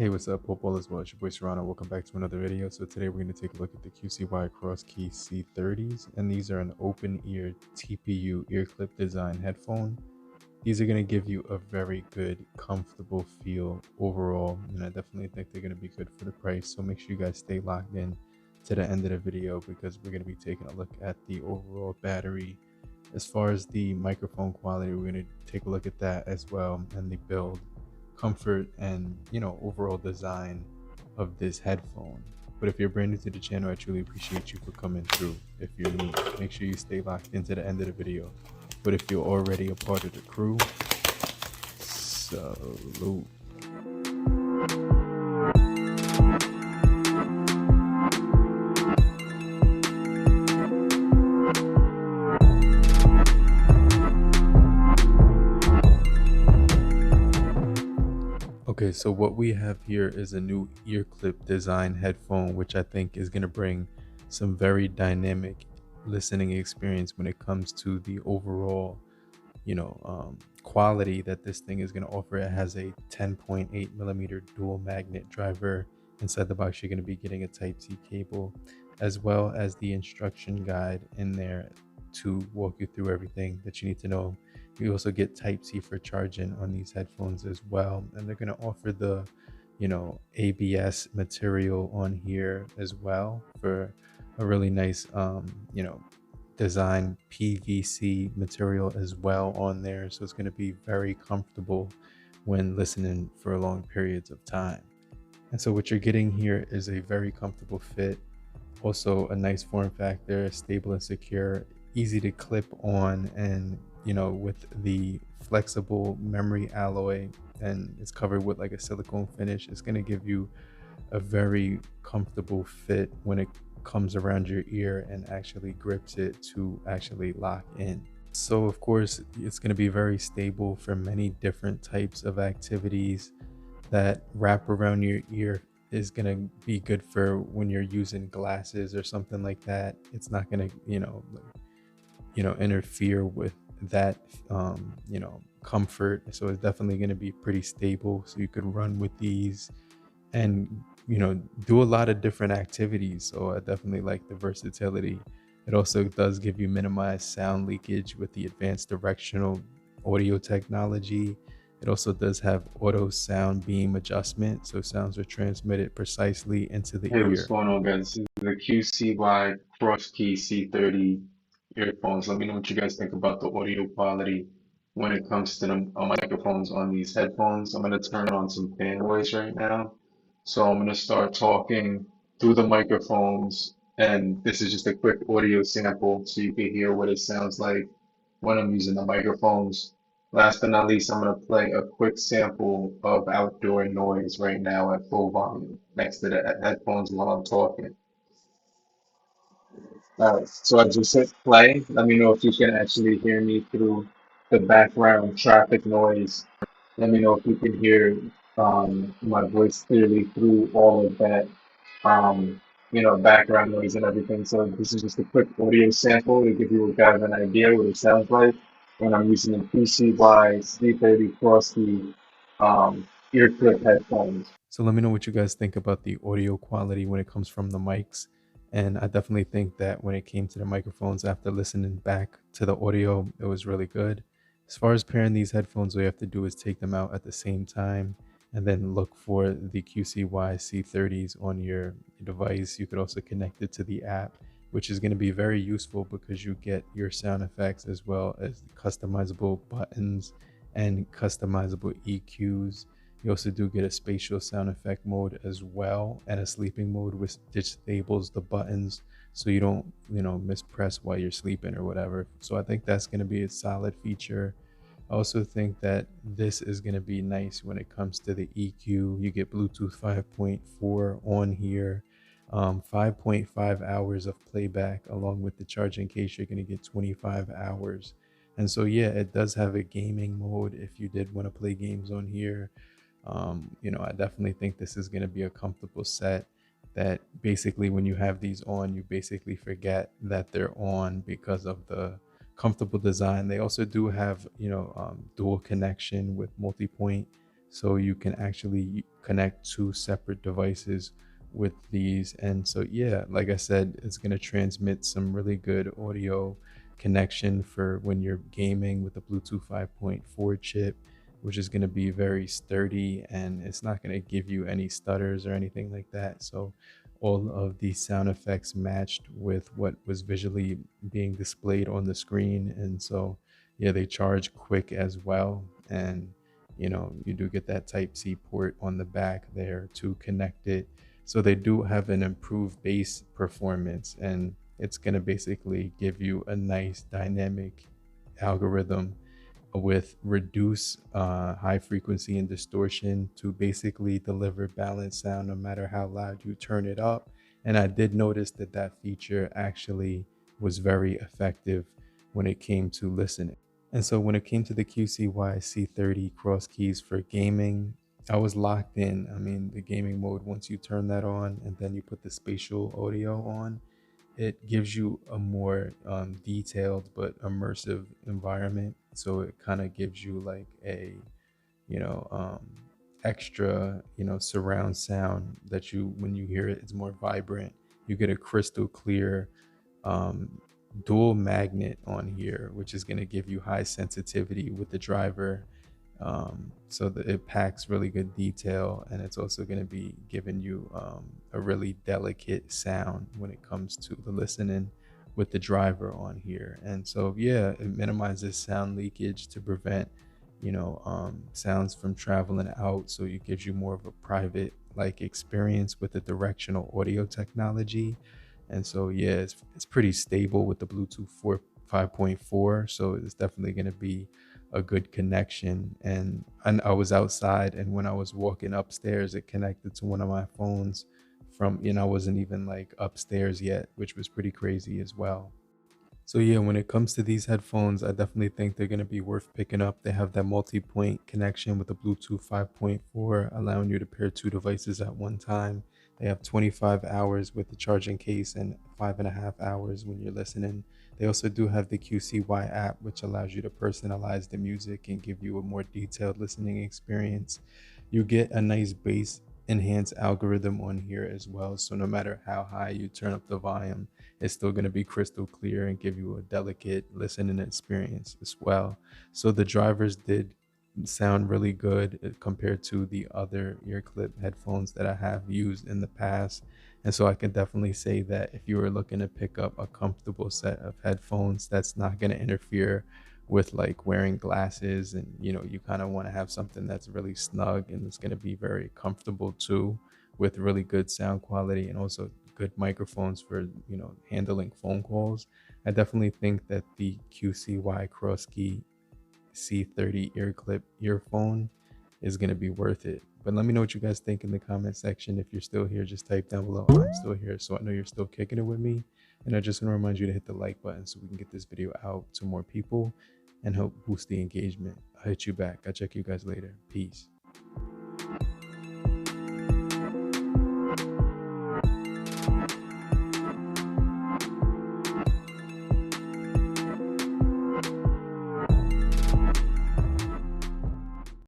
Hey, what's up? Hope all is well. It's your boy Serrano. Welcome back to another video. So today we're going to take a look at the QCY Crossky C30s, and these are an open ear TPU ear clip design headphone. These are going to give you a very good, comfortable feel overall, and I definitely think they're going to be good for the price. So make sure you guys stay locked in to the end of the video because we're going to be taking a look at the overall battery. As far as the microphone quality, we're going to take a look at that as well, and the build, comfort, and overall design of this headphone. But if you're brand new to the channel, I truly appreciate you for coming through. If you're new, make sure you stay locked into the end of the video. But if you're already a part of the crew, salute. Okay, so what we have here is a new Earclip design headphone, which I think is going to bring some very dynamic listening experience when it comes to the overall, quality that this thing is going to offer. It has a 10.8 millimeter dual magnet driver. Inside the box, you're going to be getting a Type-C cable, as well as the instruction guide in there to walk you through everything that you need to know. You also get Type-C for charging on these headphones as well, and they're going to offer the ABS material on here as well for a really nice design PVC material as well on there, so it's going to be very comfortable when listening for long periods of time. And so what you're getting here is a very comfortable fit, also a nice form factor, stable and secure, easy to clip on, and with the flexible memory alloy, and it's covered with like a silicone finish, it's going to give you a very comfortable fit when it comes around your ear and actually grips it to actually lock in. So of course it's going to be very stable for many different types of activities. That wrap around your ear is going to be good for when you're using glasses or something like that. It's not going to interfere with that comfort. So it's definitely going to be pretty stable, so you could run with these and do a lot of different activities. So I definitely like the versatility. It also does give you minimized sound leakage with the advanced directional audio technology. It also does have auto sound beam adjustment, so sounds are transmitted precisely into the Hey, what's ear. going on, guys? This is the QCY Crossky C30 earphones. Let me know what you guys think about the audio quality when it comes to the microphones on these headphones. I'm going to turn on some fan noise right now. So I'm going to start talking through the microphones, and this is just a quick audio sample so you can hear what it sounds like when I'm using the microphones. Last but not least, I'm going to play a quick sample of outdoor noise right now at full volume next to the headphones while I'm talking. All right, so I just hit play. Let me know if you can actually hear me through the background traffic noise. Let me know if you can hear my voice clearly through all of that, background noise and everything. So this is just a quick audio sample to give you guys an idea what it sounds like when I'm using the QCY C30 Crossky ear clip headphones. So let me know what you guys think about the audio quality when it comes from the mics. And I definitely think that when it came to the microphones, after listening back to the audio, it was really good. As far as pairing these headphones, all you have to do is take them out at the same time and then look for the QCY C30s on your device. You could also connect it to the app, which is going to be very useful because you get your sound effects as well as customizable buttons and customizable EQs. You also do get a spatial sound effect mode as well, and a sleeping mode, which disables the buttons so you don't mispress while you're sleeping or whatever. So I think that's going to be a solid feature. I also think that this is going to be nice when it comes to the EQ. You get Bluetooth 5.4 on here, 5.5 hours of playback. Along with the charging case, you're going to get 25 hours. And so yeah, it does have a gaming mode if you did want to play games on here. I definitely think this is going to be a comfortable set that basically when you have these on, you basically forget that they're on because of the comfortable design. They also do have, dual connection with multi-point so you can actually connect two separate devices with these. And so yeah, like I said, it's going to transmit some really good audio connection for when you're gaming with the Bluetooth 5.4 chip, which is going to be very sturdy, and it's not going to give you any stutters or anything like that. So all of the sound effects matched with what was visually being displayed on the screen. And so yeah, they charge quick as well. And you do get that type C port on the back there to connect it. So they do have an improved bass performance, and it's going to basically give you a nice dynamic algorithm with reduced high frequency and distortion to basically deliver balanced sound no matter how loud you turn it up. And I did notice that that feature actually was very effective when it came to listening. And so when it came to the QCY C30 cross keys for gaming, I was locked in. I mean, the gaming mode, once you turn that on and then you put the spatial audio on, it gives you a more detailed but immersive environment. So it kind of gives you like a, you know, um, extra, surround sound that when you hear it, it's more vibrant. You get a crystal clear um, dual magnet on here, which is going to give you high sensitivity with the driver. So that it packs really good detail, and it's also going to be giving you a really delicate sound when it comes to the listening with the driver on here. And so yeah, it minimizes sound leakage to prevent sounds from traveling out, so it gives you more of a private like experience with the directional audio technology. And so yeah, it's pretty stable with the Bluetooth 4 5.4, so it's definitely going to be a good connection. And I was outside, and when I was walking upstairs, it connected to one of my phones from, I wasn't even like upstairs yet, which was pretty crazy as well. So yeah, when it comes to these headphones, I definitely think they're going to be worth picking up. They have that multi-point connection with the Bluetooth 5.4, allowing you to pair two devices at one time. They have 25 hours with the charging case and 5.5 hours when you're listening. They also do have the QCY app, which allows you to personalize the music and give you a more detailed listening experience. You get a nice bass enhanced algorithm on here as well. So no matter how high you turn up the volume, it's still going to be crystal clear and give you a delicate listening experience as well. So the drivers did sound really good compared to the other Earclip headphones that I have used in the past. And so I can definitely say that if you were looking to pick up a comfortable set of headphones that's not going to interfere with like wearing glasses, and you kind of want to have something that's really snug and it's going to be very comfortable too, with really good sound quality and also good microphones for handling phone calls, I definitely think that the QCY Crossky C30 Earclip earphone is going to be worth it. But let me know what you guys think in the comment section. If you're still here, just type down below I'm still here, so I know you're still kicking it with me. And I just want to remind you to hit the like button so we can get this video out to more people and help boost the engagement. I'll hit you back. I'll check you guys later. Peace.